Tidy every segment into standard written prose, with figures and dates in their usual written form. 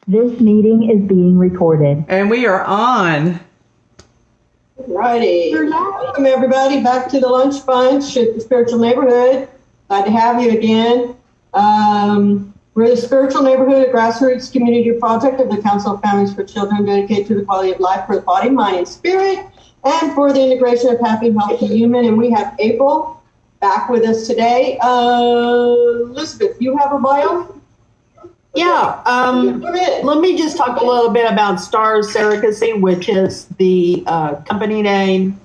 This meeting is being recorded. And we are on. Righty. Welcome everybody back to the Lunch Bunch at the Spiritual Neighborhood. Glad to have you again. We're the Spiritual Neighborhood, a grassroots community project of the Council of Families for Children dedicated to the quality of life for the body, mind, and spirit, and for the integration of happy, healthy human. And we have April back with us today. Elizabeth, you have a bio? Yeah, let me just talk a little bit about Star Surrogacy, which is the company name.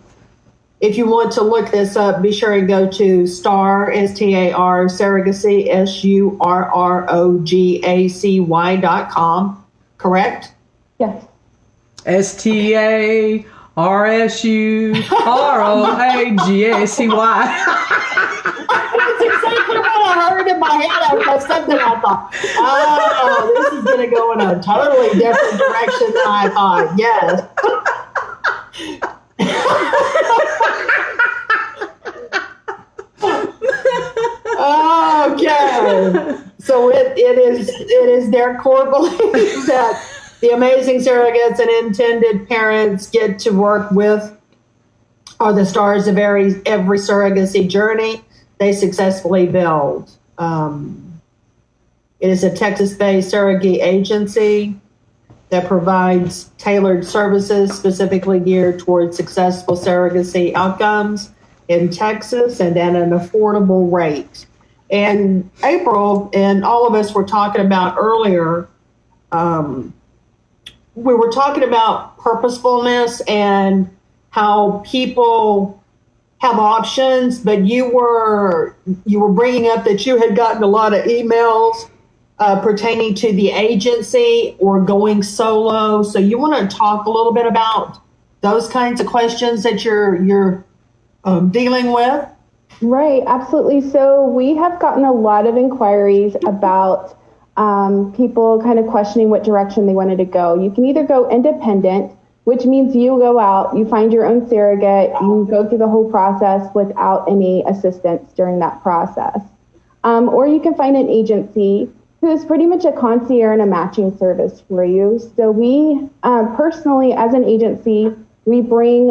If you want to look this up, be sure and go to Star, S-T-A-R, Surrogacy, SURROGACY.com, correct? Yes. STARSURROGACY. That's exactly what I heard in my head after I said that. I thought, oh, this is going to go in a totally different direction than I thought. Yes. Okay. So it is their core belief that the amazing surrogates and intended parents get to work with are the stars of every surrogacy journey they successfully build. It is a Texas-based surrogate agency that provides tailored services specifically geared towards successful surrogacy outcomes in Texas and at an affordable rate. And April and all of us were talking about earlier, we were talking about purposefulness and how people have options, but you were bringing up that you had gotten a lot of emails pertaining to the agency or going solo. So you want to talk a little bit about those kinds of questions that you're dealing with? Right, absolutely. So we have gotten a lot of inquiries about people kind of questioning what direction they wanted to go. You can either go independent, which means you go out, you find your own surrogate, you go through the whole process without any assistance during that process. Or you can find an agency who is pretty much a concierge and a matching service for you. So we personally, as an agency, we bring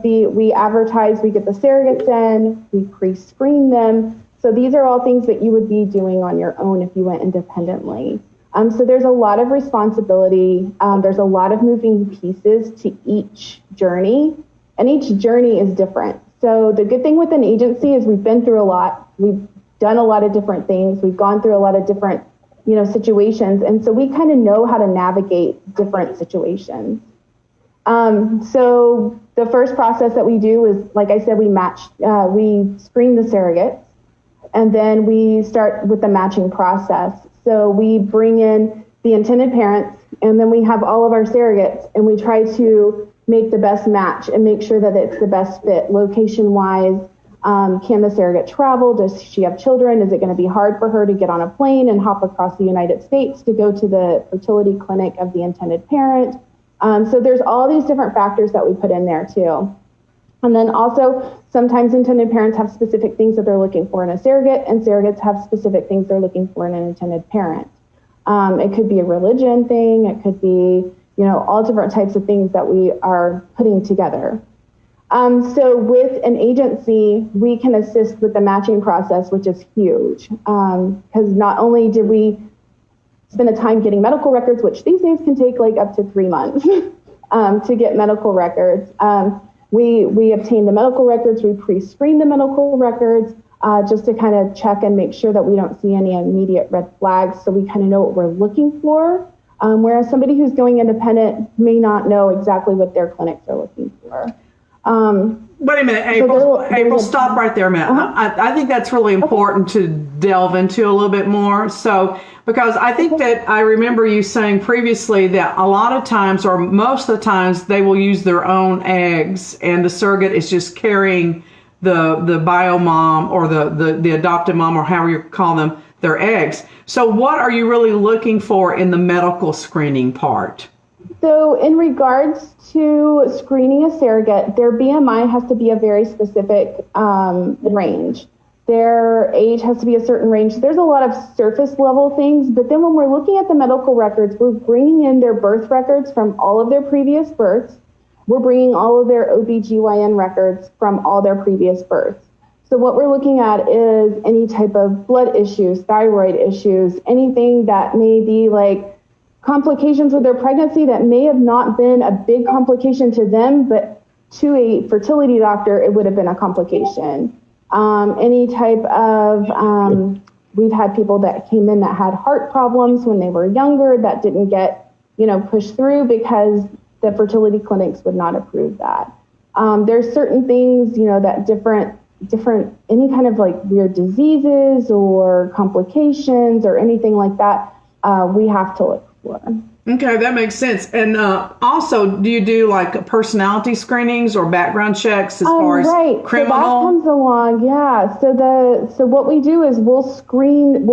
we advertise, we get the surrogates in, we pre-screen them. So these are all things that you would be doing on your own if you went independently. So there's a lot of responsibility. There's a lot of moving pieces to each journey, and each journey is different. So the good thing with an agency is we've been through a lot. We've done a lot of different things. We've gone through a lot of different, situations. And so we kind of know how to navigate different situations. So the first process that we do is, like I said, we screen the surrogates, and then we start with the matching process. So we bring in the intended parents, and then we have all of our surrogates, and we try to make the best match and make sure that it's the best fit location-wise. Can the surrogate travel? Does she have children? Is it going to be hard for her to get on a plane and hop across the United States to go to the fertility clinic of the intended parent? So there's all these different factors that we put in there too. And then also, sometimes intended parents have specific things that they're looking for in a surrogate, and surrogates have specific things they're looking for in an intended parent. It could be a religion thing. It could be, all different types of things that we are putting together. So with an agency, we can assist with the matching process, which is huge. Because not only did we spend the time getting medical records, which these days can take like up to 3 months to get medical records. We obtain the medical records, we pre-screen the medical records just to kind of check and make sure that we don't see any immediate red flags, so we kind of know what we're looking for. Whereas somebody who's going independent may not know exactly what their clinics are looking for. Wait a minute, April. April, stop right there a minute. I think that's really important to delve into a little bit more. So, because I think that I remember you saying previously that a lot of times, or most of the times, they will use their own eggs, and the surrogate is just carrying the bio mom or the adoptive mom, or however you call them, their eggs. So, what are you really looking for in the medical screening part? So in regards to screening a surrogate, their BMI has to be a very specific range. their age has to be a certain range. There's a lot of surface level things, but then when we're looking at the medical records, we're bringing in their birth records from all of their previous births. We're bringing all of their OBGYN records from all their previous births. So what we're looking at is any type of blood issues, thyroid issues, anything that may be like complications with their pregnancy that may have not been a big complication to them, but to a fertility doctor, it would have been a complication. Any type of, we've had people that came in that had heart problems when they were younger that didn't get, pushed through because the fertility clinics would not approve that. There's certain things, that different, any kind of like weird diseases or complications or anything like that, we have to look for. Okay, that makes sense. And also, do you do like personality screenings or background checks as far as criminal? So that comes along, yeah. So what we do is we'll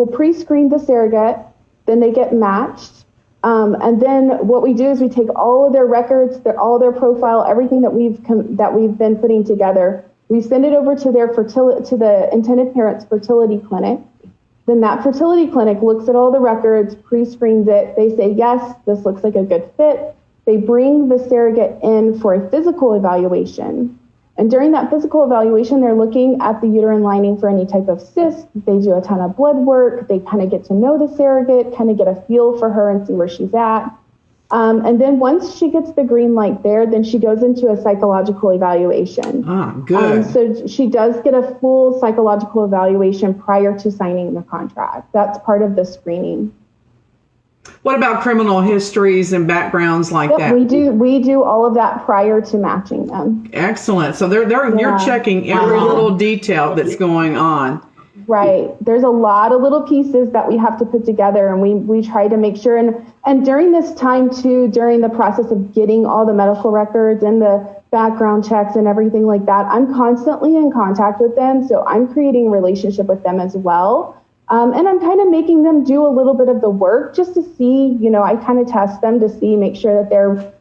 pre-screen the surrogate, then they get matched. And then what we do is we take all of their records, all their profile, everything that we've been putting together. We send it over to the intended parent's fertility clinic. Then that fertility clinic looks at all the records, pre-screens it. They say, yes, this looks like a good fit. They bring the surrogate in for a physical evaluation. And during that physical evaluation, they're looking at the uterine lining for any type of cyst. They do a ton of blood work. They kind of get to know the surrogate, kind of get a feel for her and see where she's at. And then once she gets the green light there, then she goes into a psychological evaluation. Ah, good. So she does get a full psychological evaluation prior to signing the contract. That's part of the screening. What about criminal histories and backgrounds like that? We do all of that prior to matching them. Excellent. So you're checking every little detail that's going on. Right. There's a lot of little pieces that we have to put together, and we try to make sure. And during this time too, during the process of getting all the medical records and the background checks and everything like that, I'm constantly in contact with them. So I'm creating a relationship with them as well. And I'm kind of making them do a little bit of the work just to see, I kind of test them to make sure that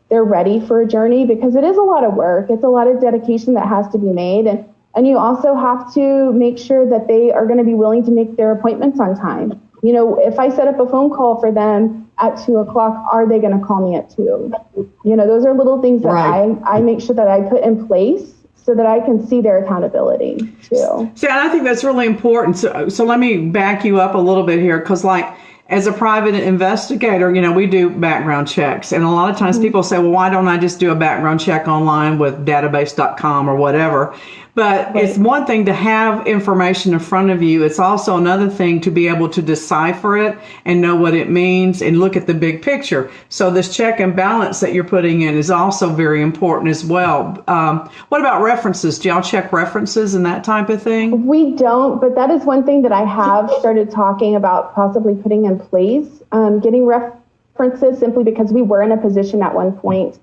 they're ready for a journey, because it is a lot of work. It's a lot of dedication that has to be made. And you also have to make sure that they are going to be willing to make their appointments on time. If I set up a phone call for them at 2:00, are they going to call me at 2? Those are little things that I make sure that I put in place so that I can see their accountability too. See, and I think that's really important. So let me back you up a little bit here, because as a private investigator, we do background checks. And a lot of times people say, well, why don't I just do a background check online with database.com or whatever? But it's one thing to have information in front of you. It's also another thing to be able to decipher it and know what it means and look at the big picture. So this check and balance that you're putting in is also very important as well. What about references? Do y'all check references and that type of thing? We don't, but that is one thing that I have started talking about possibly putting in place, getting references, simply because we were in a position at one point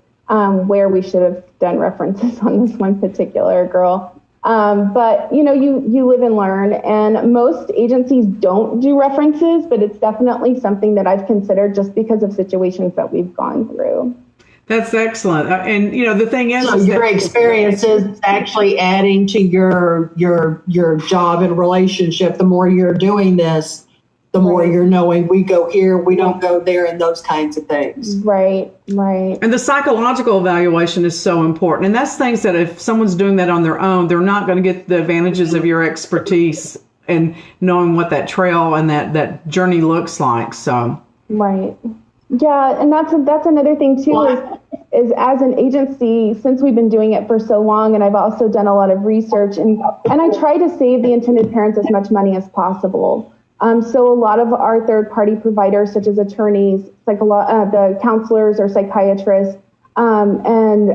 where we should have done references on this one particular girl. But you live and learn, and most agencies don't do references, but it's definitely something that I've considered just because of situations that we've gone through. That's excellent. And the thing is, so your experience is actually adding to your job and relationship. The more you're doing this, the more you're knowing we go here, we don't go there, and those kinds of things. Right. And the psychological evaluation is so important. And that's things that if someone's doing that on their own, they're not going to get the advantages of your expertise and knowing what that trail and that journey looks like. So. Right. Yeah, and that's another thing too, is as an agency, since we've been doing it for so long, and I've also done a lot of research, and I try to save the intended parents as much money as possible. So a lot of our third-party providers, such as attorneys, the counselors or psychiatrists, and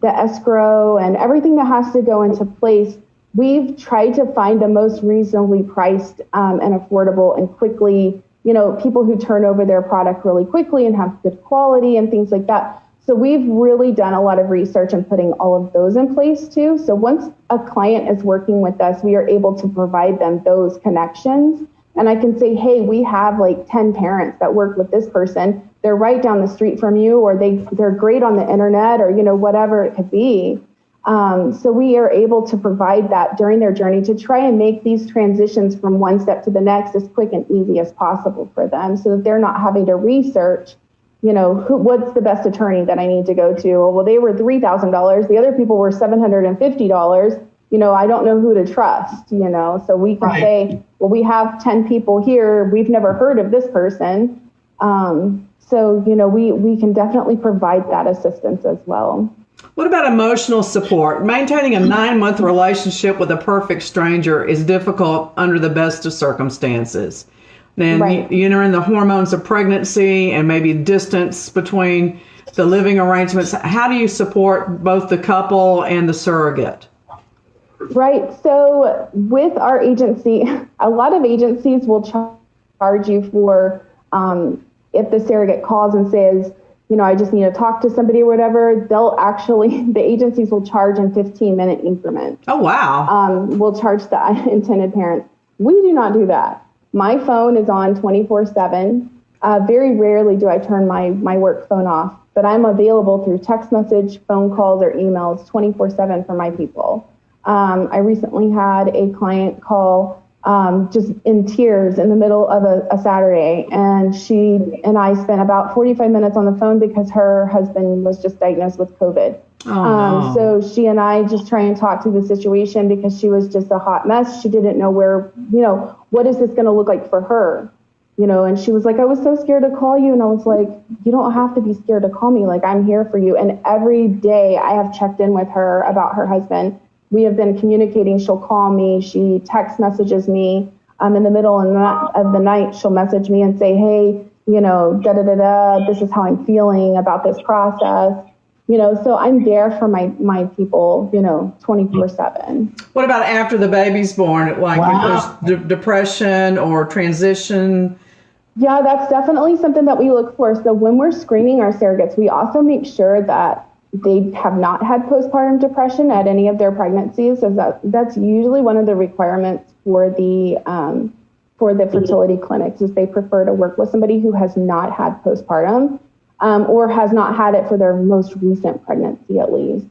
the escrow and everything that has to go into place, we've tried to find the most reasonably priced and affordable and quickly, people who turn over their product really quickly and have good quality and things like that. So we've really done a lot of research and putting all of those in place too. So once a client is working with us, we are able to provide them those connections. And I can say, hey, we have like 10 parents that work with this person. They're right down the street from you, or they're great on the internet, or, whatever it could be. So we are able to provide that during their journey to try and make these transitions from one step to the next as quick and easy as possible for them, so that they're not having to research, what's the best attorney that I need to go to? Well, they were $3,000. The other people were $750. I don't know who to trust, so we can say, well, we have 10 people here. We've never heard of this person. So, we can definitely provide that assistance as well. What about emotional support? Maintaining a 9-month relationship with a perfect stranger is difficult under the best of circumstances. Then you're in the hormones of pregnancy and maybe distance between the living arrangements. How do you support both the couple and the surrogate? Right. So with our agency, a lot of agencies will charge you for if the surrogate calls and says, I just need to talk to somebody or whatever, the agencies will charge in 15-minute increments. Oh, wow. We'll charge the intended parents. We do not do that. My phone is on 24/7. Very rarely do I turn my work phone off, but I'm available through text message, phone calls, or emails 24/7 for my people. I recently had a client call just in tears in the middle of a Saturday, and she and I spent about 45 minutes on the phone because her husband was just diagnosed with COVID. No. So she and I just try and talk through the situation because she was just a hot mess. She didn't know where, what is this going to look like for her? And she was like, I was so scared to call you. And I was like, you don't have to be scared to call me. Like, I'm here for you. And every day I have checked in with her about her husband. We have been communicating. She'll call me. She text messages me. In the middle of the night, she'll message me and say, hey, this is how I'm feeling about this process. So I'm there for my people, 24/7. What about after the baby's born? Like if there's depression or transition? Yeah, that's definitely something that we look for. So when we're screening our surrogates, we also make sure that they have not had postpartum depression at any of their pregnancies. So that's usually one of the requirements for the fertility clinics, is they prefer to work with somebody who has not had postpartum. Or has not had it for their most recent pregnancy, at least.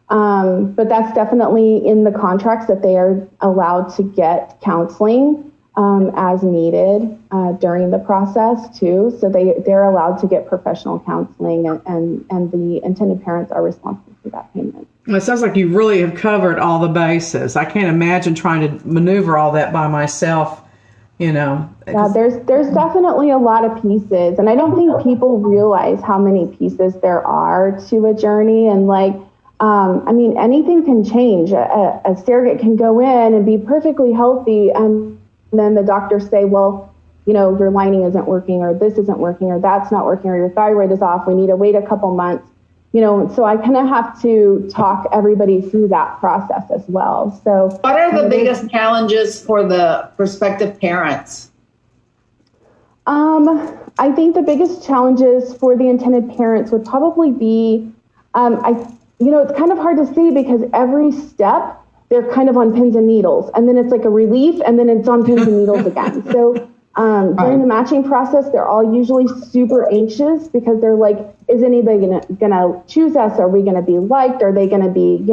But that's definitely in the contracts, that they are allowed to get counseling as needed during the process too. So they're allowed to get professional counseling, and the intended parents are responsible for that payment. Well, it sounds like you really have covered all the bases. I can't imagine trying to maneuver all that by myself. Yeah, there's definitely a lot of pieces, and I don't think people realize how many pieces there are to a journey. And anything can change. A surrogate can go in and be perfectly healthy, and then the doctors say, well, your lining isn't working, or this isn't working, or that's not working, or your thyroid is off. We need to wait a couple months. So I kind of have to talk everybody through that process as well. So what are the biggest challenges for the prospective parents? I think the biggest challenges for the intended parents would probably be, it's kind of hard to see because every step they're kind of on pins and needles, and then it's like a relief, and then it's on pins and needles again. So during the matching process, they're all usually super anxious because they're like, is anybody gonna choose us? Are we gonna be liked? Are they gonna be,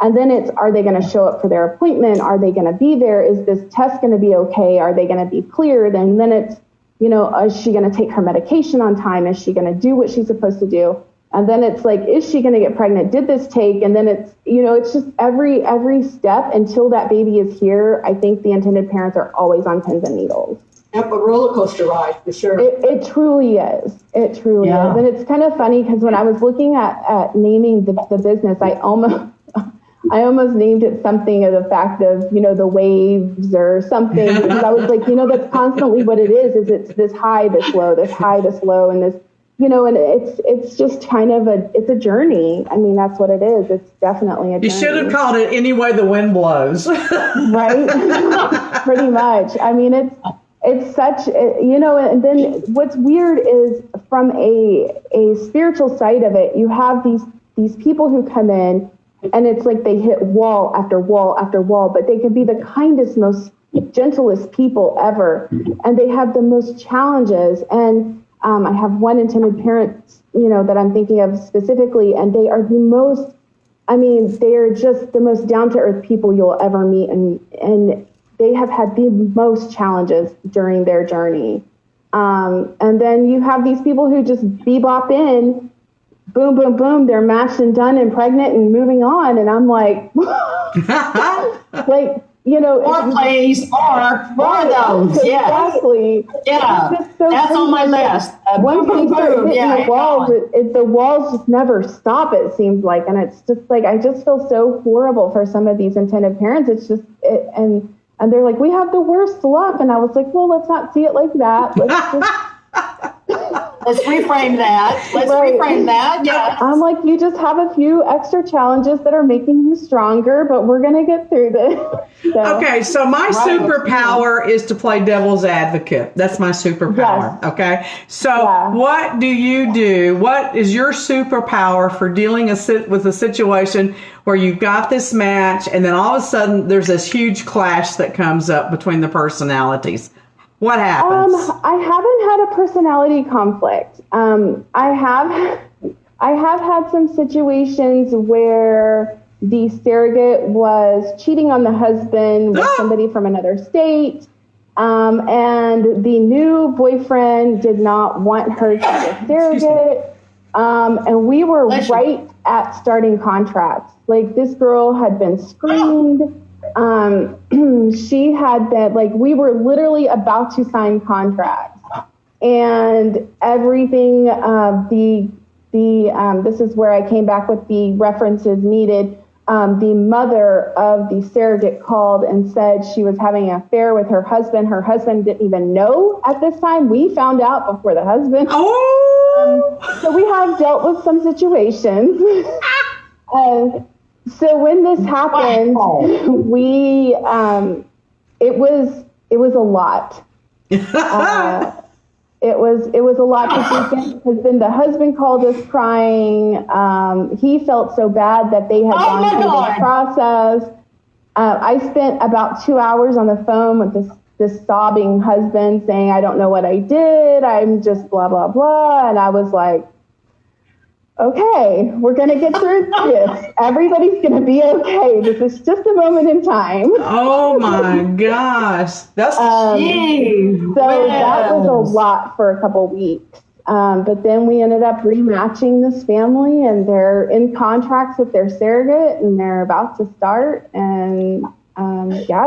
and then it's, are they gonna show up for their appointment? Are they gonna be there? Is this test gonna be okay? Are they gonna be cleared? And then it's, is she gonna take her medication on time? Is she gonna do what she's supposed to do? And then it's like, is she gonna get pregnant? Did this take? And then it's, it's just every step until that baby is here. I think the intended parents are always on pins and needles. Yep, a roller coaster ride for sure. It truly is. It truly is. And it's kind of funny because when I was looking at naming the business, I almost named it something of the fact of, the waves or something, because I was like, that's constantly what it is it's this high, this low, and this, and it's just kind of it's a journey. I mean, that's what it is. It's definitely a journey. You should have called it Any Way the Wind Blows. Right? Pretty much. I mean, it's such, and then what's weird is from a spiritual side of it, you have these people who come in, and it's like they hit wall after wall after wall, but they can be the kindest, most gentlest people ever. And they have the most challenges. And I have one intended parent, that I'm thinking of specifically, and they are the most I mean, they are just the most down-to-earth people you'll ever meet, and they have had the most challenges during their journey. And then you have these people who just bebop in, boom, boom, boom, they're matched and done and pregnant and moving on. And I'm like, like, you know. More plays, more of those, yeah. Exactly. Yeah, So that's on my list. Once Boom, they boom, start boom. hitting Yeah, the walls, the walls just never stop, it seems like. And it's just like, I just feel so horrible for some of these intended parents. It's just, and they're like, we have the worst luck. And I was like, well, let's not see it like that. Let's just Let's reframe that. Let's reframe that. Yeah. I'm like, you just have a few extra challenges that are making you stronger, but we're going to get through this. So, Okay, so my superpower is to play devil's advocate. That's my superpower. Yes. Okay, so what do you do? What is your superpower for dealing with a situation where you've got this match and then all of a sudden there's this huge clash that comes up between the personalities? What happens? I haven't had a personality conflict. I have had some situations where the surrogate was cheating on the husband with somebody from another state, and the new boyfriend did not want her to be a surrogate. And we were right at starting contracts. Like, this girl had been screened. She had been, like, we were literally about to sign contracts, and everything, this is where I came back with the references needed. The mother of the surrogate called and said she was having an affair with her husband. Her husband didn't even know at this time. We found out before the husband. So we have dealt with some situations. So when this happened, we, it was a lot. It was a lot to take in, because then the husband called us crying. He felt so bad that they had gone through the process. I spent about 2 hours on the phone with this sobbing husband saying, I don't know what I did. I'm just blah, blah, blah. And I was like, okay, we're going to get through this. Everybody's going to be okay. This is just a moment in time. Oh my gosh. That's so that was a lot for a couple weeks. But then we ended up rematching this family, and they're in contracts with their surrogate, and they're about to start. And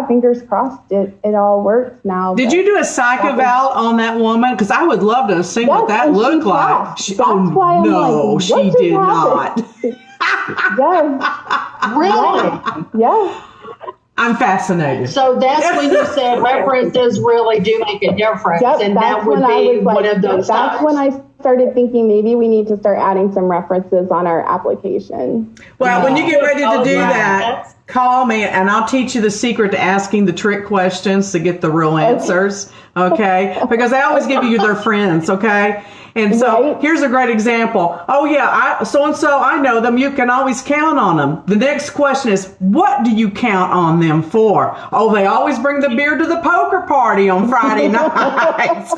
fingers crossed it all works now. Did you do a psych eval on that woman? Because I would love to see what that looked like. She did not. Yes. Really? Yes. I'm fascinated. So that's when you said references really do make a difference, and that would be one of those. That's when I started thinking maybe we need to start adding some references on our application. Well, when you get ready to do that, call me and I'll teach you the secret to asking the trick questions to get the real answers. Okay? Because they always give you their friends. Okay? And so here's a great example. Oh yeah, so-and-so, I know them. You can always count on them. The next question is, what do you count on them for? Oh, they always bring the beer to the poker party on Friday nights.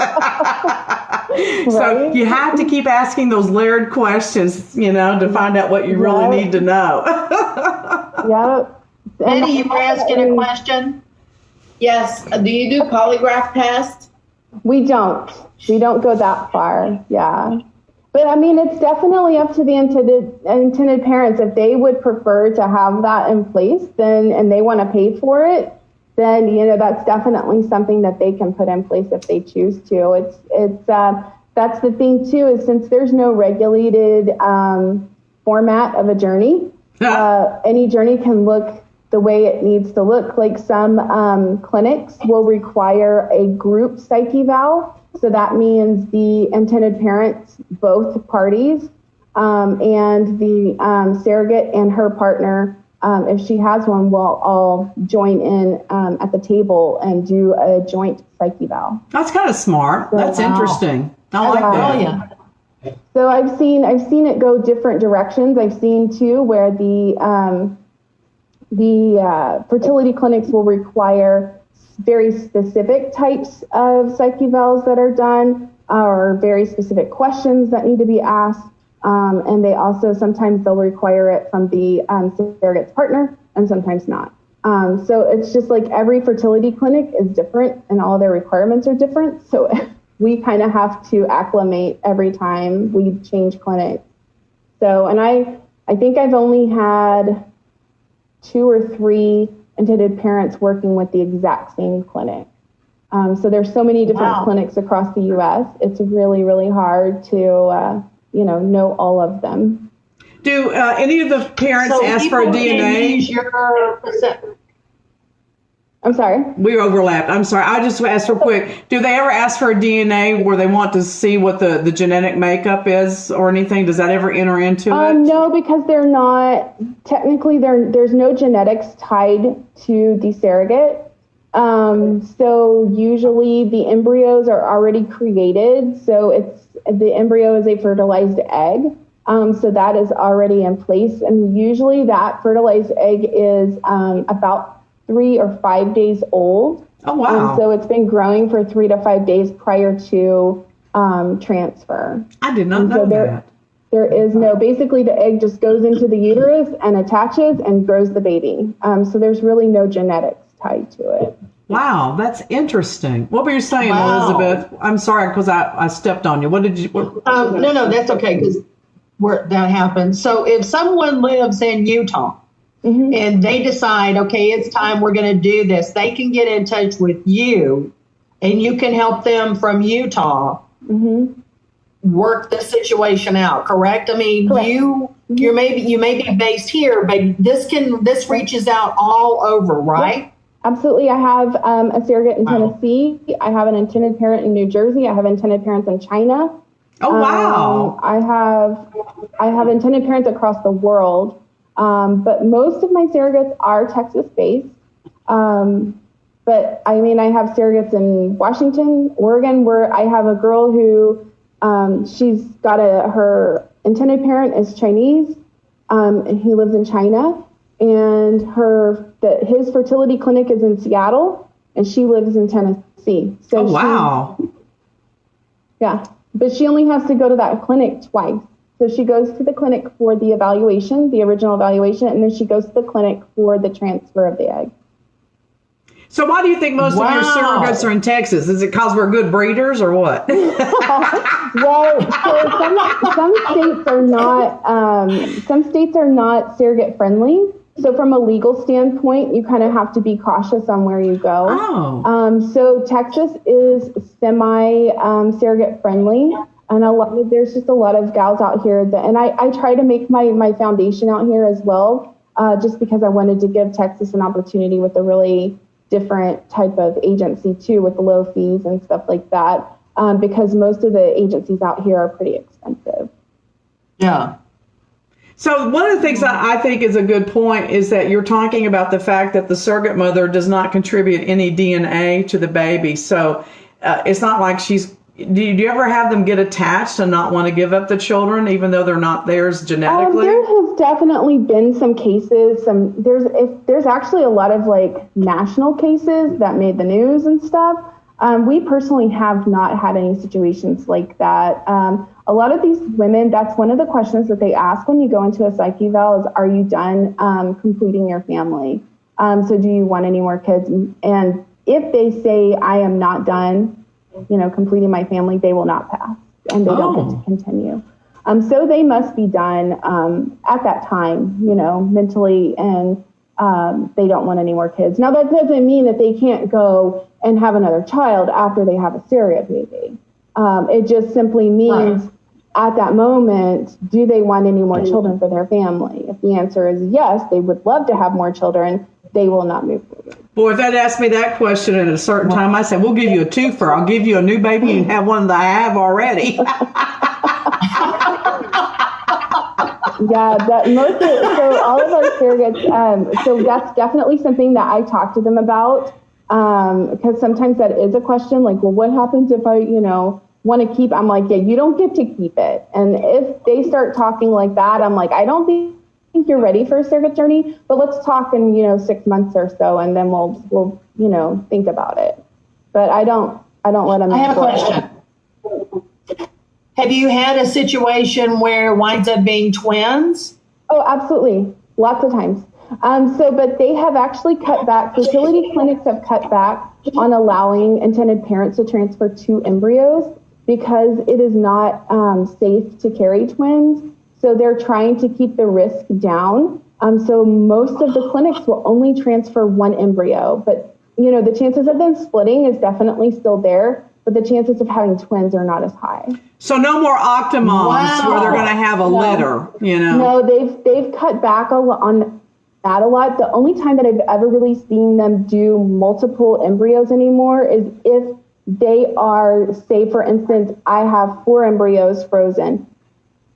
So you have to keep asking those layered questions, to find out what you really need to know. Betty, you were asking a question? Yes. Do you do polygraph tests? We don't go that far. Yeah. But I mean, it's definitely up to the intended parents. If they would prefer to have that in place, and they want to pay for it, then, that's definitely something that they can put in place if they choose to. It's that's the thing too, is since there's no regulated format of a journey, any journey can look the way it needs to look. Like some clinics will require a group psych eval. So that means the intended parents, both parties, and the surrogate and her partner, if she has one, will all join in at the table and do a joint psych eval. That's kind of smart. That's interesting. I like that. So I've seen it go different directions. I've seen too where the fertility clinics will require very specific types of psych evals that are done, or very specific questions that need to be asked. And they also, sometimes they'll require it from the surrogate's partner and sometimes not. So it's just like every fertility clinic is different and all their requirements are different. So we kind of have to acclimate every time we change clinics. So, and I think I've only had 2 or 3 intended parents working with the exact same clinic. So there's so many different clinics across the U.S. It's really, really hard to, know all of them. Do any of the parents ask for a DNA? I'm sorry? We overlapped. I'm sorry. I just asked real quick. Do they ever ask for a DNA where they want to see what the genetic makeup is or anything? Does that ever enter into it? No, because they're not, technically there's no genetics tied to the surrogate. So usually the embryos are already created. So the embryo is a fertilized egg. So that is already in place. And usually that fertilized egg is about 3 or 5 days old. Oh, wow. So it's been growing for 3 to 5 days prior to transfer. I did not know that. There is no, basically the egg just goes into the uterus and attaches and grows the baby. So there's really no genetics tied to it. Wow, that's interesting. What were you saying, Elizabeth? I'm sorry, because I stepped on you. What did you... No, that's okay, because that happens. So if someone lives in Utah, and they decide, okay, it's time, we're going to do this, they can get in touch with you and you can help them from Utah work the situation out, correct? I mean, correct. you may be based here, but this reaches out all over, right? Absolutely. I have a surrogate in Tennessee. I have an intended parent in New Jersey. I have intended parents in China. Oh, wow. I have intended parents across the world. But most of my surrogates are Texas-based. But I mean, I have surrogates in Washington, Oregon, where I have a girl who she's got her intended parent is Chinese, and he lives in China, and his fertility clinic is in Seattle, and she lives in Tennessee. So oh, wow. Yeah, but she only has to go to that clinic twice. So she goes to the clinic for the evaluation, the original evaluation, and then she goes to the clinic for the transfer of the egg. So why do you think most of your surrogates are in Texas? Is it because we're good breeders or what? Well, so some states are not surrogate friendly. So from a legal standpoint, you kind of have to be cautious on where you go. Oh. So Texas is semi surrogate friendly. And there's just a lot of gals out here and I try to make my foundation out here as well, just because I wanted to give Texas an opportunity with a really different type of agency too, with low fees and stuff like that, because most of the agencies out here are pretty expensive. Yeah. So one of the things that I think is a good point is that you're talking about the fact that the surrogate mother does not contribute any DNA to the baby. So it's not like do you ever have them get attached and not want to give up the children, even though they're not theirs genetically? There has definitely been some cases. There's actually a lot of like national cases that made the news and stuff. We personally have not had any situations like that. A lot of these women, that's one of the questions that they ask when you go into a psych eval is, are you done completing your family? So do you want any more kids? And if they say, I am not done, completing my family, they will not pass and they don't get to continue. So they must be done at that time, mentally, and they don't want any more kids. Now, that doesn't mean that they can't go and have another child after they have a surrogate baby. It just simply means at that moment, do they want any more children for their family? If the answer is yes, they would love to have more children, they will not move forward. Boy, if they'd asked me that question at a certain time, I said, we'll give you a twofer. I'll give you a new baby and have one that I have already. Yeah, so all of our surrogates, so that's definitely something that I talk to them about, because sometimes that is a question, like, well, what happens if I, want to keep, I'm like, yeah, you don't get to keep it. And if they start talking like that, I'm like, I don't think you're ready for a surrogate journey, but let's talk in, 6 months or so, and then we'll think about it. But I don't let them. I have a question. Have you had a situation where it winds up being twins? Oh, absolutely. Lots of times. But they have actually cut back, fertility clinics have cut back on allowing intended parents to transfer 2 embryos because it is not safe to carry twins. So they're trying to keep the risk down. So most of the clinics will only transfer 1 embryo, but the chances of them splitting is definitely still there, but the chances of having twins are not as high. So no more octomoms where they're going to have a litter, No, they've cut back on that a lot. The only time that I've ever really seen them do multiple embryos anymore is if they are, say, for instance, I have 4 embryos frozen.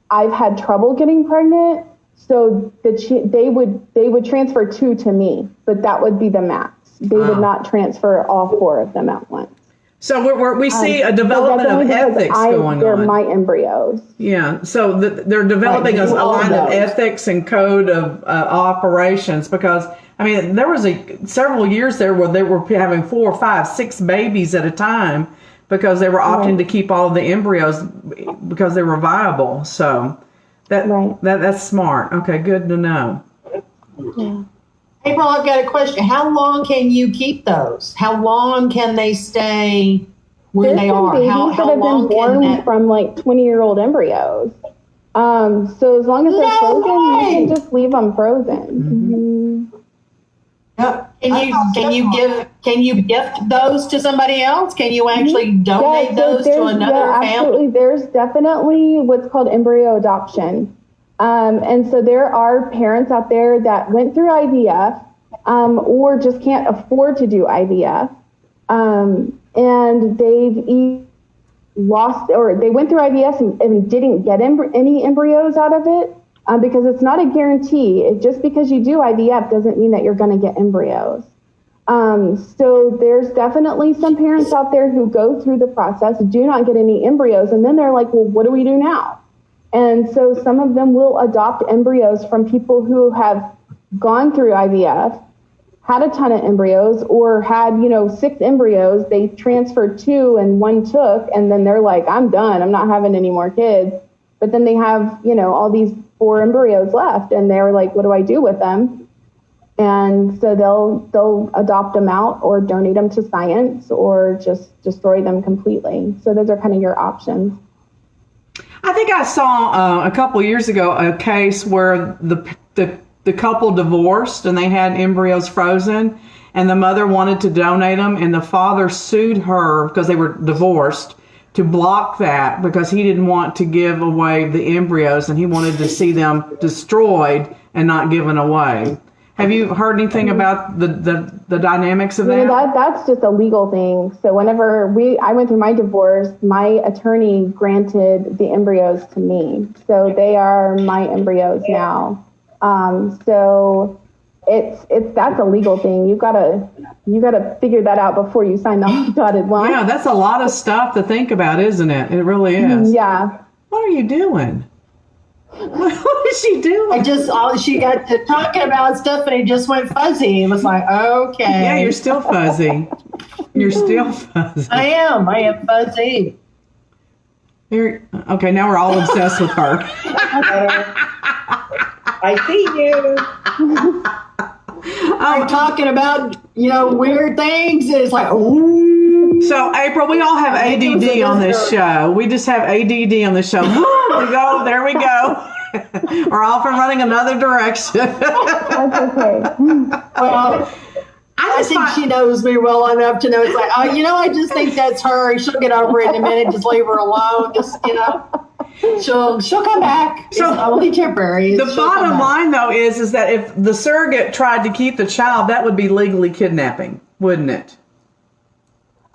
I've had trouble getting pregnant, so they would transfer 2 to me, but that would be the max. They would not transfer all 4 of them at once. So we see a development of ethics going they're on. my embryos. Yeah, so they're developing a line of ethics and code of operations because, there was several years there where they were having 4, 5, 6 babies at a time because they were opting to keep all of the embryos because they were viable. So that's smart. Okay, good to know. Yeah. April, I've got a question. How long can you keep those? How long can they stay where they are? How long can that... from 20-year-old embryos? So as long as they're frozen, you can just leave them frozen. Mm-hmm. Yep. Can you gift those to somebody else? Can you actually donate those to another family? Absolutely. There's definitely what's called embryo adoption. And so there are parents out there that went through IVF or just can't afford to do IVF. And they've lost, or they went through IVF and didn't get any embryos out of it because it's not a guarantee. Just because you do IVF doesn't mean that you're going to get embryos. So there's definitely some parents out there who go through the process, do not get any embryos, and then they're like, well, what do we do now? And so some of them will adopt embryos from people who have gone through IVF, had a ton of embryos, or had, 6 embryos. They transferred 2 and 1 took, and then they're like, I'm done. I'm not having any more kids. But then they have, all these 4 embryos left, and they're like, what do I do with them? And so they'll adopt them out or donate them to science or just destroy them completely. So those are kind of your options. I think I saw a couple years ago a case where the couple divorced and they had embryos frozen, and the mother wanted to donate them, and the father sued her because they were divorced to block that because he didn't want to give away the embryos and he wanted to see them destroyed and not given away. Have you heard anything about the dynamics of that? That's just a legal thing. So whenever I went through my divorce, my attorney granted the embryos to me. So they are my embryos now. So that's a legal thing. You gotta figure that out before you sign the dotted line. Yeah, that's a lot of stuff to think about, isn't it? It really is. Yeah. What are you doing? What is she doing? She got to talking about stuff and it just went fuzzy. It was like, okay. Yeah, you're still fuzzy. You're still fuzzy. I am fuzzy. Okay, now we're all obsessed with her. I see you. I'm talking about, weird things. And it's like, ooh. So, April, we all have ADD on this show. We just have ADD on this show. There we go. We're off and running another direction. That's okay. Well, I think she knows me well enough to know it's like, I just think that's her. She'll get over it in a minute. Just leave her alone. Just, she'll come back. It's only temporary. The bottom line, though, is that if the surrogate tried to keep the child, that would be legally kidnapping, wouldn't it?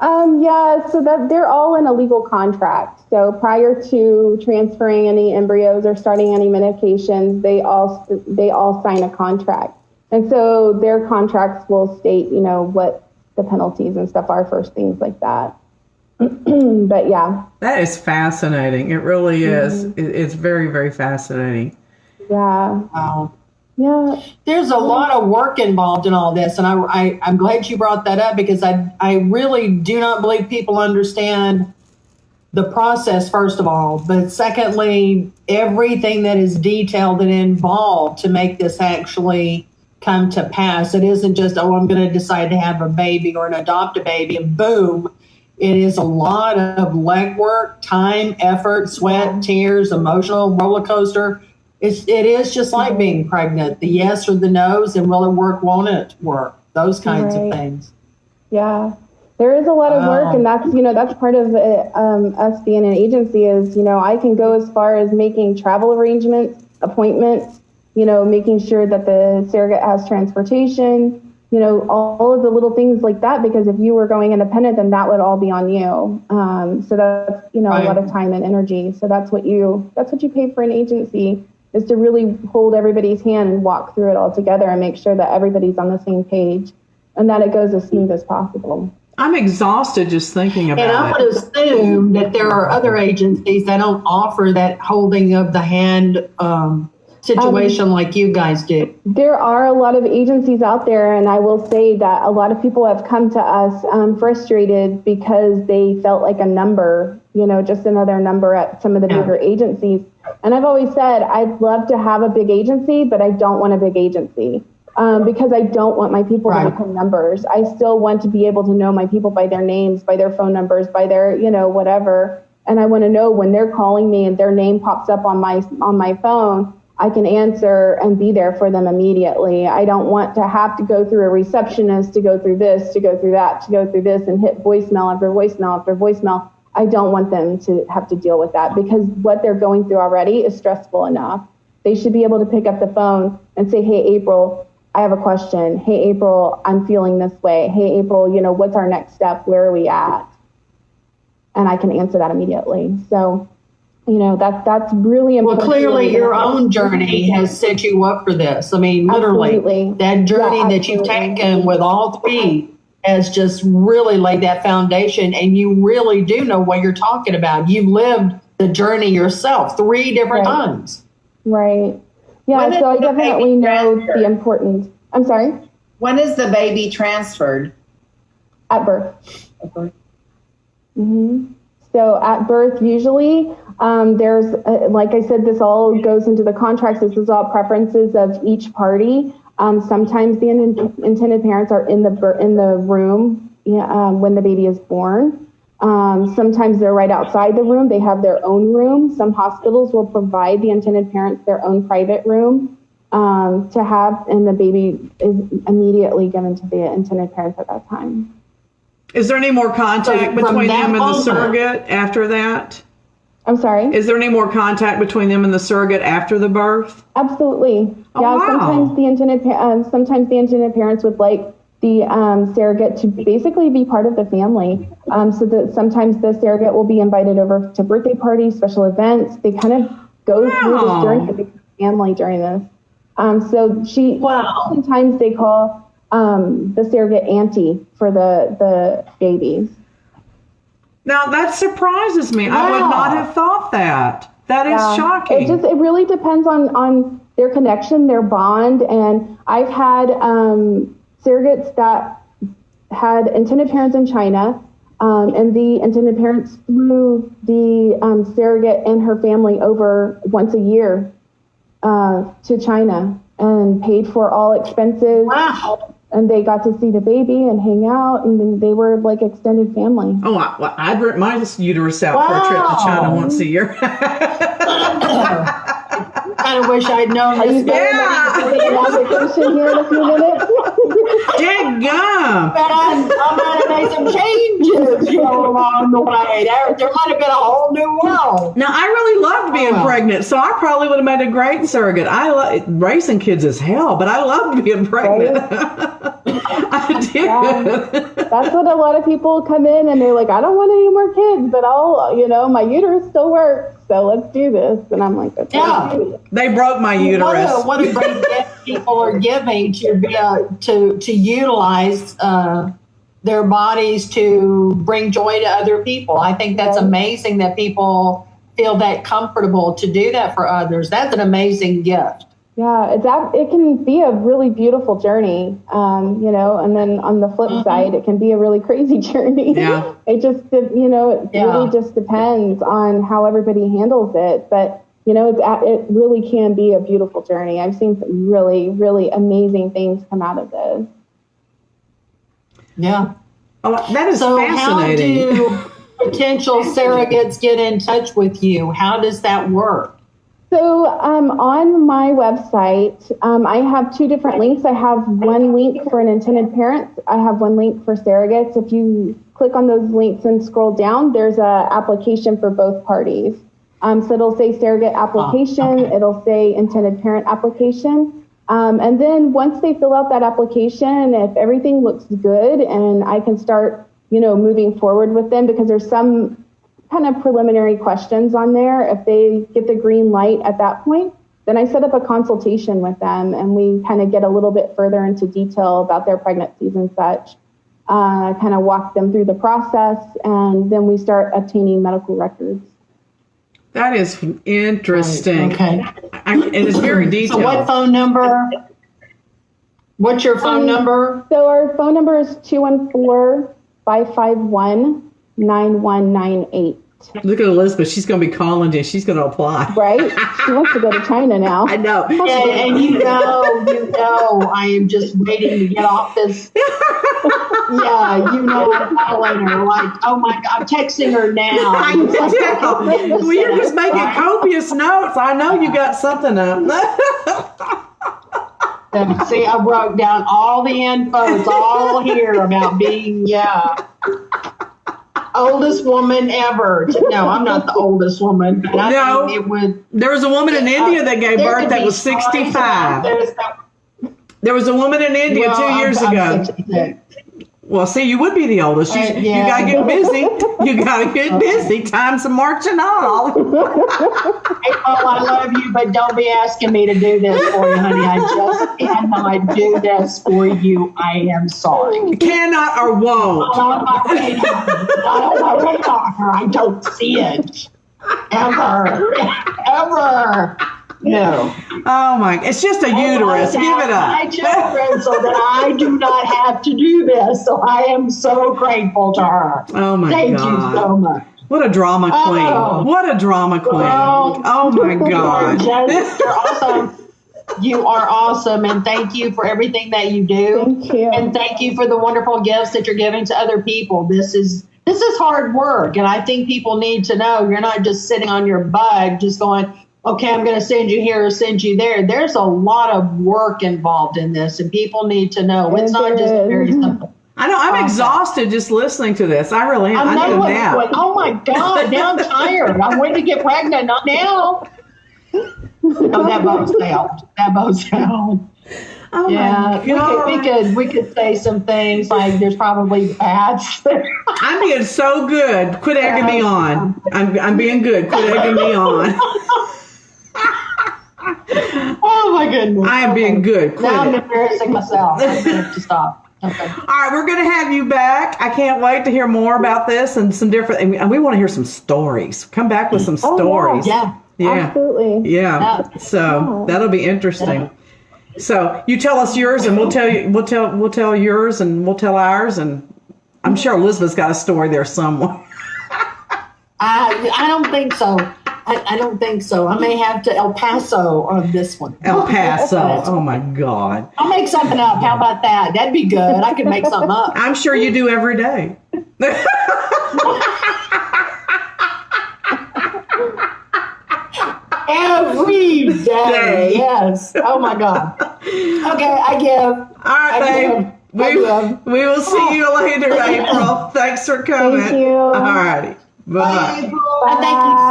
Yeah, so that they're all in a legal contract. So prior to transferring any embryos or starting any medications, they all sign a contract. And so their contracts will state, what the penalties and stuff are for things like that. But yeah. That is fascinating. It really is. It's very, very fascinating. Yeah. Wow. Yeah. There's a lot of work involved in all this. And I'm glad you brought that up because I really do not believe people understand the process, first of all, but secondly, everything that is detailed and involved to make this actually come to pass. It isn't just, oh, I'm going to decide to have a baby or adopt a baby and boom. It is a lot of legwork, time, effort, sweat, tears, emotional roller coaster. It is just like being pregnant, the yes or the no's, and will it work, won't it work? Those kinds of things. Yeah. There is a lot of work, and that's part of us being an agency is, I can go as far as making travel arrangements, appointments, making sure that the surrogate has transportation, all of the little things like that, because if you were going independent, then that would all be on you. So that's, a lot of time and energy. So that's what you pay for an agency, is to really hold everybody's hand and walk through it all together and make sure that everybody's on the same page and that it goes as smooth as possible. I'm exhausted just thinking about it. And I would assume that there are other agencies that don't offer that holding of the hand situation like you guys do. There are a lot of agencies out there, and I will say that a lot of people have come to us frustrated because they felt like a number, just another number at some of the bigger agencies. And I've always said, I'd love to have a big agency, but I don't want a big agency. Because I don't want my people to become numbers. I still want to be able to know my people by their names, by their phone numbers, by their, whatever. And I want to know when they're calling me and their name pops up on my phone, I can answer and be there for them immediately. I don't want to have to go through a receptionist, to go through this, to go through that, to go through this and hit voicemail after voicemail after voicemail. I don't want them to have to deal with that, because what they're going through already is stressful enough. They should be able to pick up the phone and say, hey, April, I have a question. Hey, April, I'm feeling this way. Hey, April, what's our next step? Where are we at? And I can answer that immediately. So, that's really important. Well, clearly your own journey has set you up for this. I mean, literally, absolutely. That journey that you've taken with all three has just really laid that foundation, and you really do know what you're talking about. You've lived the journey yourself 3 different times. Right. Yeah, so I definitely know the importance. I'm sorry? When is the baby transferred? At birth. Mm-hmm. So at birth, usually, there's, like I said, this all goes into the contracts. This is all preferences of each party. Sometimes the intended parents are in the room when the baby is born. Sometimes they're right outside the room. They have their own room. Some hospitals will provide the intended parents their own private room to have, and the baby is immediately given to the intended parents at that time. Is there any more contact between them and the surrogate after that? I'm sorry? Is there any more contact between them and the surrogate after the birth? Absolutely. Oh, yeah, wow. sometimes the intended parents would like the surrogate to basically be part of the family. So that sometimes the surrogate will be invited over to birthday parties, special events. They kind of go through this journey of the family during this. Sometimes they call the surrogate auntie for the babies. Now that surprises me. I would not have thought that. That is shocking. It really depends on their connection, their bond. And I've had surrogates that had intended parents in China, and the intended parents flew the surrogate and her family over once a year to China and paid for all expenses. Wow. And they got to see the baby and hang out, and then they were like extended family. Oh, I'd rip my uterus out for a trip to China once a year. Kind of wish I'd known this. Vacation here in a few minutes. Dadgum. But I might have made some changes along the way. There might have been a whole new world. Now, I really loved being pregnant, so I probably would have made a great surrogate. Raising kids is hell, but I loved being pregnant. I did. That's what a lot of people come in and they're like, I don't want any more kids, but my uterus still works, so let's do this. And I'm like, okay. They broke my uterus. What a great gift people are giving to be to utilize their bodies to bring joy to other people. I think that's amazing that people feel that comfortable to do that for others. That's an amazing gift. Yeah, it can be a really beautiful journey, and then on the flip side, it can be a really crazy journey. Yeah. It just, really just depends on how everybody handles it. But, it really can be a beautiful journey. I've seen some really, really amazing things come out of this. Yeah. Oh, that is So fascinating. how do potential surrogates get in touch with you? How does that work? So on my website, I have two different links. I have one link for an intended parent. I have one link for surrogates. If you click on those links and scroll down, there's a application for both parties. So it'll say surrogate application. Okay. It'll say intended parent application. And then once they fill out that application, if everything looks good and I can start, moving forward with them, because there's some kind of preliminary questions on there. If they get the green light at that point, then I set up a consultation with them and we kind of get a little bit further into detail about their pregnancies and such, kind of walk them through the process, and then we start obtaining medical records. That is interesting. Okay. It is very detailed. So what phone number? What's your phone number? So our phone number is 214-551-9198. Look at Elizabeth. She's going to be calling you. She's going to apply. Right? She wants to go to China now. I know. And I am just waiting to get off this. Yeah, I'm calling her like, oh my God, I'm texting her now. I know. Well, you're just making copious notes. I know you got something up. See, I wrote down all the info. It's all here about being, oldest woman ever. No, I'm not the oldest woman. But I think it would. There was a woman in India that gave birth that was 65. There was a woman in India 2 years ago. 66. Well, see, you would be the oldest. You got to get busy. You got to get busy. Time's marching on. April, I love you, but don't be asking me to do this for you, honey. I just cannot do this for you. I am sorry. Cannot or won't. Not on my radar. I don't see it. Ever. No. Oh my! It's just a uterus. Give it up. My children, so that I do not have to do this. So I am so grateful to her. Oh my Thank God! you so much. What a drama queen! What a drama queen! Well, Oh my God! You're awesome. You are awesome, and thank you for everything that you do. Thank you. And thank you for the wonderful gifts that you're giving to other people. This is hard work, and I think people need to know you're not just sitting on your bug, just going, okay, I'm going to send you here or send you there. There's a lot of work involved in this, and people need to know. It's not just very simple. I know. I'm exhausted just listening to this. I really am. I need a nap. Oh my God, now I'm tired. I'm waiting to get pregnant. Not now. Oh, that bodes out. That bodes out. Oh my God. We could say some things like there's probably bats. I'm being so good. Quit egging me on. I'm being good. Quit egging me on. Oh my goodness. I am being good. Quit Now I'm it. embarrassing myself. I have to stop. Okay. All right, we're going to have you back. I can't wait to hear more about this and some different. And we want to hear some stories. Come back with some stories. Yeah. Absolutely. Yeah. So that'll be interesting. So you tell us yours, and we'll tell you. We'll tell yours, and we'll tell ours, and I'm sure Elizabeth's got a story there somewhere. I don't think so. I don't think so. I may have to El Paso on this one. El Paso. Oh my God. I'll make something up. How about that? That'd be good. I could make something up. I'm sure you do every day. Every day. Yes. Oh my God. Okay, I give. All right, babe. We will see you later, April. Thanks for coming. Thank you. All righty. Bye-bye. Thank you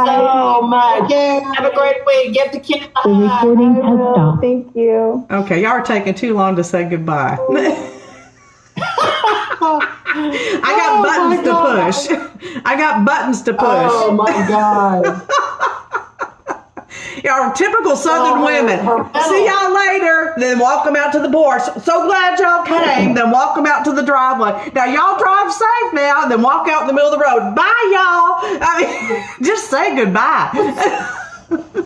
so much. Have a great week. Get the kids. The recording has stopped. Thank you. Okay, y'all are taking too long to say goodbye. I got buttons to push. I got buttons to push. Oh my God. Y'all are typical Southern women. See y'all later. Then walk them out to the porch. So glad y'all came. Then walk them out to the driveway. Now y'all drive safe now. Then walk out in the middle of the road. Bye, y'all. I mean, just say goodbye.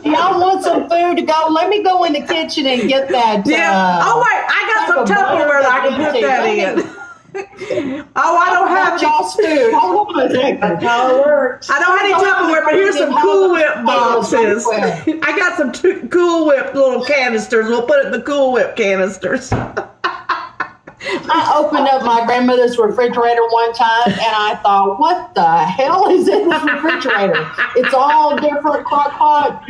Y'all want some food? food to go. Let me go in the kitchen and get that. Yeah. Oh wait, I got some Tupperware that I can put that in. Oh, I don't have y'all's food. Hold on a second. How it works. I don't have any Tupperware, but here's some Cool Whip boxes. I got some Cool Whip little canisters. We'll put it in the Cool Whip canisters. I opened up my grandmother's refrigerator one time and I thought, what the hell is in this refrigerator? It's all different crock pot,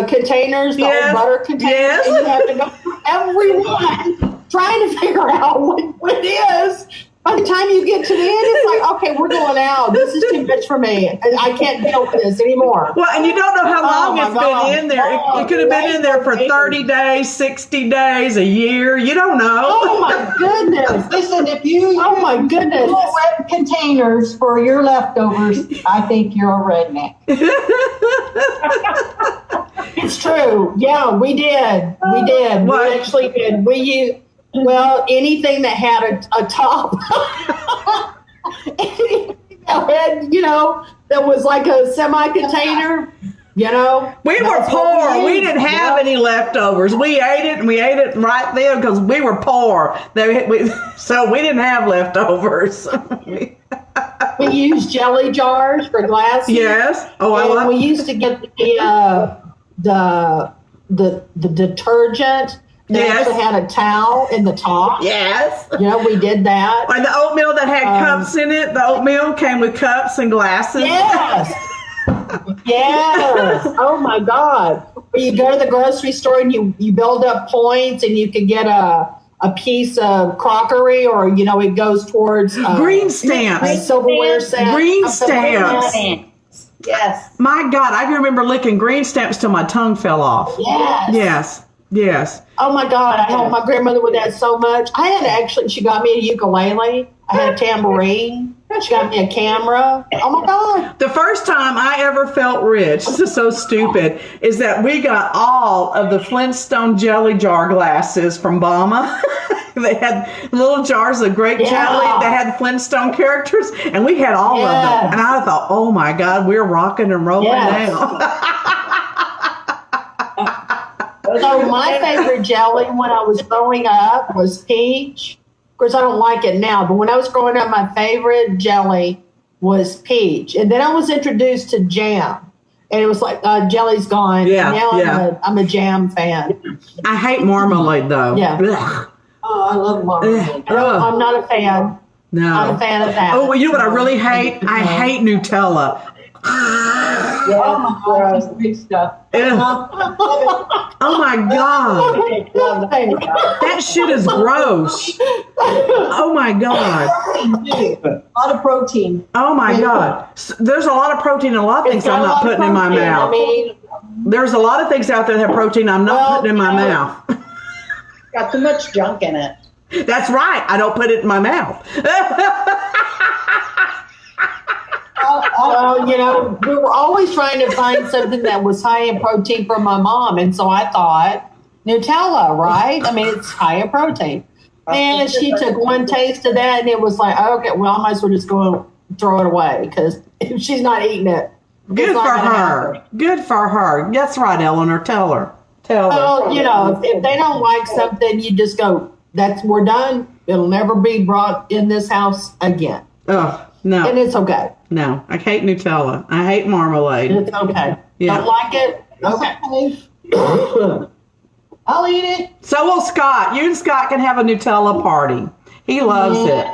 containers, the old butter containers. Yes. And you have to go through every one trying to figure out what it is. By the time you get to the end, it's like, okay, we're going out. This is too much for me. I can't deal with this anymore. Well, and you don't know how long it's been in there. It could have been in there for 30 days, 60 days, a year. You don't know. Oh, my goodness. Listen, if you Oh, my goodness. Cool Whip containers for your leftovers, I think you're a redneck. It's true. Yeah, we did. We did. What? We actually did. We used, anything that had a top. That was like a semi-container, We were That's what poor. we We did. didn't have any leftovers. We ate it, and we ate it right then because we were poor. So we didn't have leftovers. We used jelly jars for glasses. Yes. Oh, I And love we used to get the detergent that Yes. actually had a towel in the top. Yes. We did that. And the oatmeal that had cups in it, the oatmeal came with cups and glasses. Yes. Yes. Oh my God. Where you go to the grocery store and you build up points and you can get a piece of crockery or, it goes towards Green stamps. silverware set. Green stamps. Yes. My God, I can remember licking green stamps till my tongue fell off. Yes. Yes. Yes. Oh my God. I helped my grandmother with that so much. She got me a ukulele. I had a tambourine. She got me a camera. Oh my God. The first time I ever felt rich, this is so stupid, is that we got all of the Flintstone jelly jar glasses from Bama. They had little jars of grape jelly that had Flintstone characters, and we had all of them. And I thought, oh my God, we're rocking and rolling now. So my favorite jelly when I was growing up was peach. Of course, I don't like it now, but when I was growing up, my favorite jelly was peach. And then I was introduced to jam. And it was like, jelly's gone. Yeah, And now yeah. I'm a jam fan. I hate marmalade, though. Yeah. Ugh. Oh, I love marmalade. I'm not a fan. No. Not a fan of that. Oh, well, you know what I really hate? I hate Nutella. Oh my God, that's big stuff. Ugh. Oh my God. That shit is gross. Oh my God. A lot of protein. Oh my God. There's a lot of protein in a lot of things I'm not putting in my mouth. There's a lot of things out there that have protein I'm not putting in my mouth. Got too much junk in it. That's right. I don't put it in my mouth. Well, we were always trying to find something that was high in protein for my mom. And so I thought, Nutella, right? I mean, it's high in protein. And she took one taste of that and it was like, okay, well, I might as well just go and throw it away because if she's not eating it. Good for her. Good for her. That's right, Eleanor. Tell her. Tell her. Well, if they don't like something, you just go, we're done. It'll never be brought in this house again. Oh, no. And it's okay. No, I hate Nutella. I hate marmalade. It's okay. Yeah. Don't like it? Okay. I'll eat it. So will Scott. You and Scott can have a Nutella party. He loves it.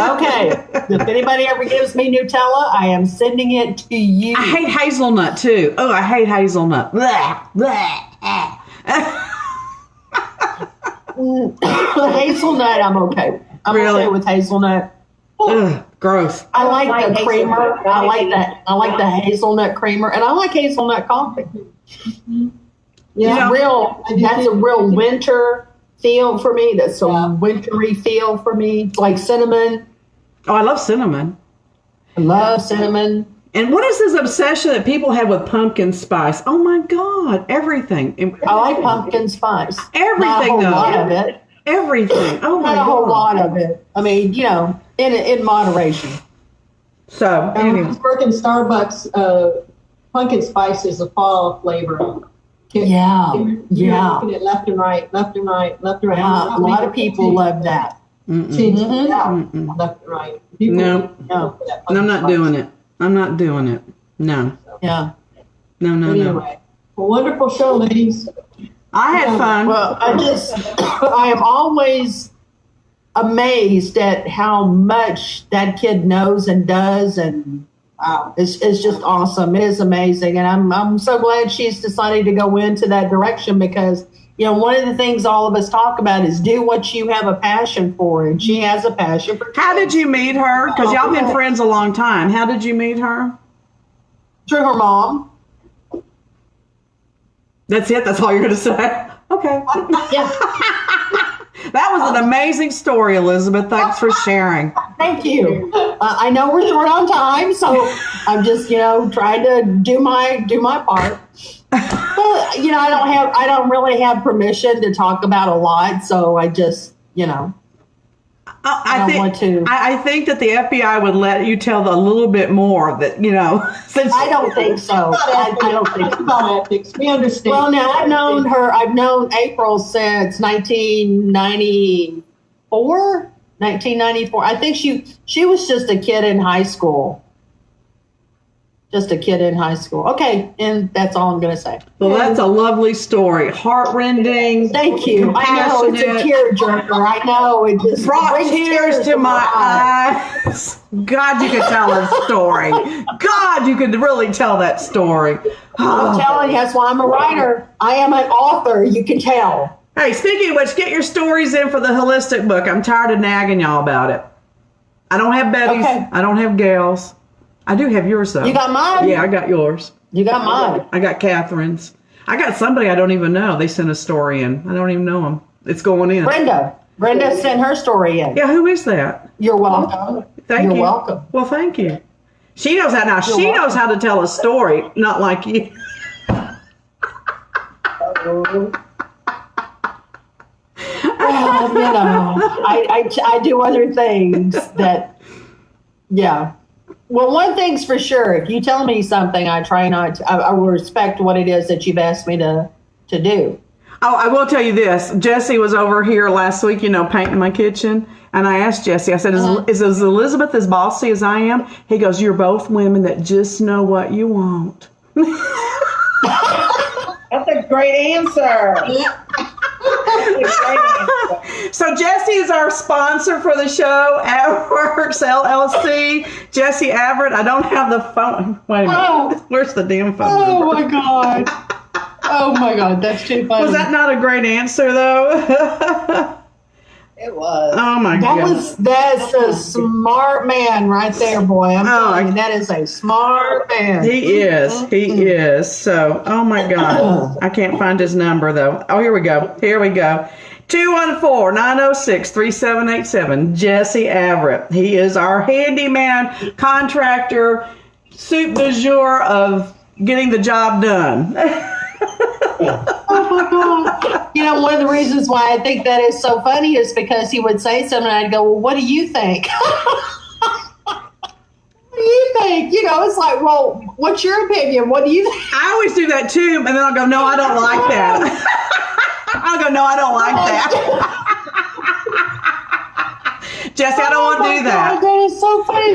Okay. If anybody ever gives me Nutella, I am sending it to you. I hate hazelnut too. Oh, I hate hazelnut. Blah, blah, Hazelnut, I'm okay. I'm Really? okay with hazelnut. Ugh, gross. I like the hazelnut. creamer. I like that. I like the hazelnut creamer, and I like hazelnut coffee. Yeah. That's a real winter feel for me. That's a wintry feel for me. It's like cinnamon. Oh, I love cinnamon. I love cinnamon. And what is this obsession that people have with pumpkin spice? Oh my God, everything. I like pumpkin spice. Everything, Not a whole though. lot of it. Everything. Oh my Not a whole God. lot of it. I mean, in moderation. So, I anyway. was working Starbucks. Pumpkin spice is a fall flavor. Yeah, yeah. Looking at left and right, left and right, left and right. Yeah, a lot of people love that. Change it out, left and right. People No. go for that And I'm not punch. doing it. I'm not doing it. No. Yeah. No, no, But no. anyway, well, wonderful show, ladies. I had fun. Well, I am always amazed at how much that kid knows and does, and wow, it's just awesome. It is amazing, and I'm so glad she's decided to go into that direction because one of the things all of us talk about is do what you have a passion for, and she has a passion for. How did you meet her? Because y'all been friends a long time. How did you meet her? Through her mom. That's it? That's all you're going to say? Okay. Yeah. That was an amazing story, Elizabeth. Thanks for sharing. Thank you. I know we're short on time, so I'm just, trying to do my part. Well, I don't really have permission to talk about a lot, so I just, I think that the FBI would let you tell a little bit more that, since I don't think so. I don't think It's so. about ethics. We understand. Well, now I've known April since 1994. I think she was just a kid in high school. Okay, and that's all I'm going to say. well, that's a lovely story. Heartrending. Thank you. I know it's a tearjerker. I know it just Brought brings tears to my eyes. God, you could tell that story. God, you could really tell that story. I'm telling you, that's why I'm a writer. I am an author. You can tell. Hey, speaking of which, get your stories in for the holistic book. I'm tired of nagging y'all about it. I don't have Betty's. Okay. I don't have Gail's. I do have yours, though. You got mine? Yeah, I got yours. You got mine. I got Catherine's. I got somebody I don't even know. They sent a story in. I don't even know them. It's going in. Brenda sent her story in. Yeah, who is that? You're welcome. Thank you. You're welcome. Well, thank you. She knows how now. She knows how to tell a story, not like you. Well, I do other things that, yeah. Well, one thing's for sure. If you tell me something, I try not to, I will respect what it is that you've asked me to do. Oh, I will tell you this. Jesse was over here last week, painting my kitchen. And I asked Jesse, I said, is Elizabeth as bossy as I am? He goes, you're both women that just know what you want. That's a great answer. So Jesse is our sponsor for the show, AdWorks LLC. Jesse Everett. I don't have the phone. Wait a minute. Oh. Where's the damn phone Oh number? my God. Oh my God. That's too funny. Was that not a great answer, though? It was. Oh, my God. That's a smart man right there, boy. I'm telling you, that is a smart man. He is. He is. So, oh, my God. I can't find his number, though. Oh, here we go. 214-906-3787. Jesse Everett. He is our handyman, contractor, soup du jour of getting the job done. Oh my God. One of the reasons why I think that is so funny is because he would say something and I'd go, well, what do you think? What do you think? It's like, well, what's your opinion? What do you think? I always do that too, and then I'll go, no, I don't like that. I'll go, no, I don't like that. Jesse, I don't want to do that. God, that is so funny.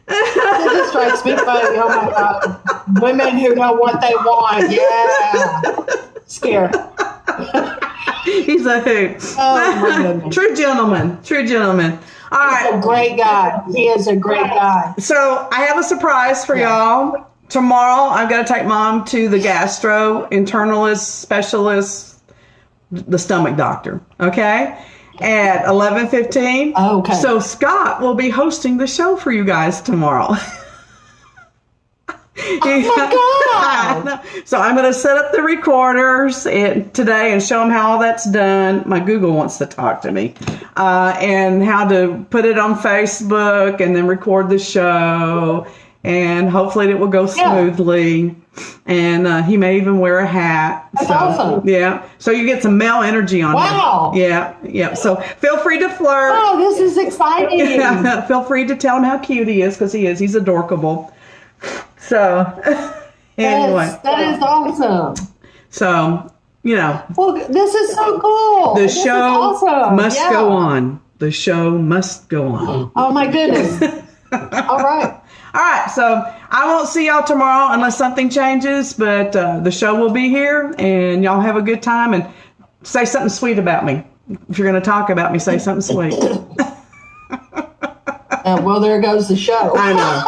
That just strikes me funny. Oh my God. Women who know what they want. Yeah. Scared. He's a hoot. Oh my goodness. True gentleman. All He's right. a great guy. He is a great guy. So I have a surprise for y'all. Tomorrow, I've got to take Mom to the gastrointernalist specialist, the stomach doctor. Okay. At 11:15. Okay. So Scott will be hosting the show for you guys tomorrow. Oh my God. So I'm going to set up the recorders today and show them how all that's done. My Google wants to talk to me. And how to put it on Facebook and then record the show. And hopefully it will go smoothly. And he may even wear a hat. That's awesome. Yeah. So you get some male energy on Wow. him. Yeah. So feel free to flirt. Oh, this is exciting. Feel free to tell him how cute he is because he is. He's adorkable. So anyway. That is awesome. So, Well, this is so cool. the This is show awesome. must Yeah. go on. The show must go on. Oh my goodness. All right. All right, so I won't see y'all tomorrow unless something changes, but the show will be here, and y'all have a good time, and say something sweet about me. If you're going to talk about me, say something sweet. Well, there goes the show. I know.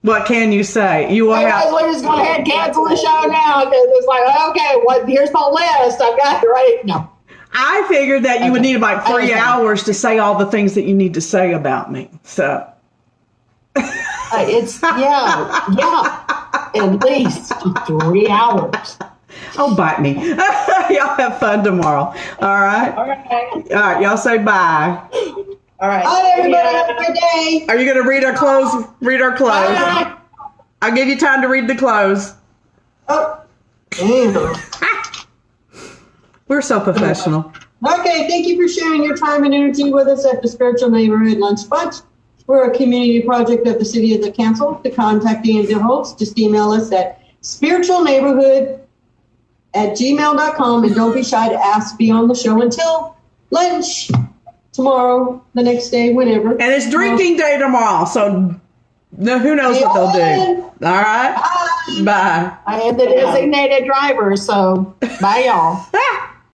What can you say? You will have. We're just going ahead and cancel the show now because it's like, okay, here's my list. I've got it right. No. I figured that you would need about 3 Okay. hours to say all the things that you need to say about me. So. It's, yeah, at least 3 hours. Oh, bite me. Y'all have fun tomorrow. All right. All right. All right. Y'all say bye. All right. Bye, everybody. Have a good day. Are you going to read our close? Read our close. Bye. I'll give you time to read the close. Oh, damn. We're so professional. Okay, thank you for sharing your time and energy with us at the Spiritual Neighborhood Lunch Bunch. We're a community project of the City of the Council. To contact the hosts, just email us at spiritualneighborhood@gmail.com, and don't be shy to ask to be on the show until lunch tomorrow, the next day, whenever. And it's drinking day tomorrow, so who knows what they'll do. All right? Bye. I am the designated driver, so bye, y'all.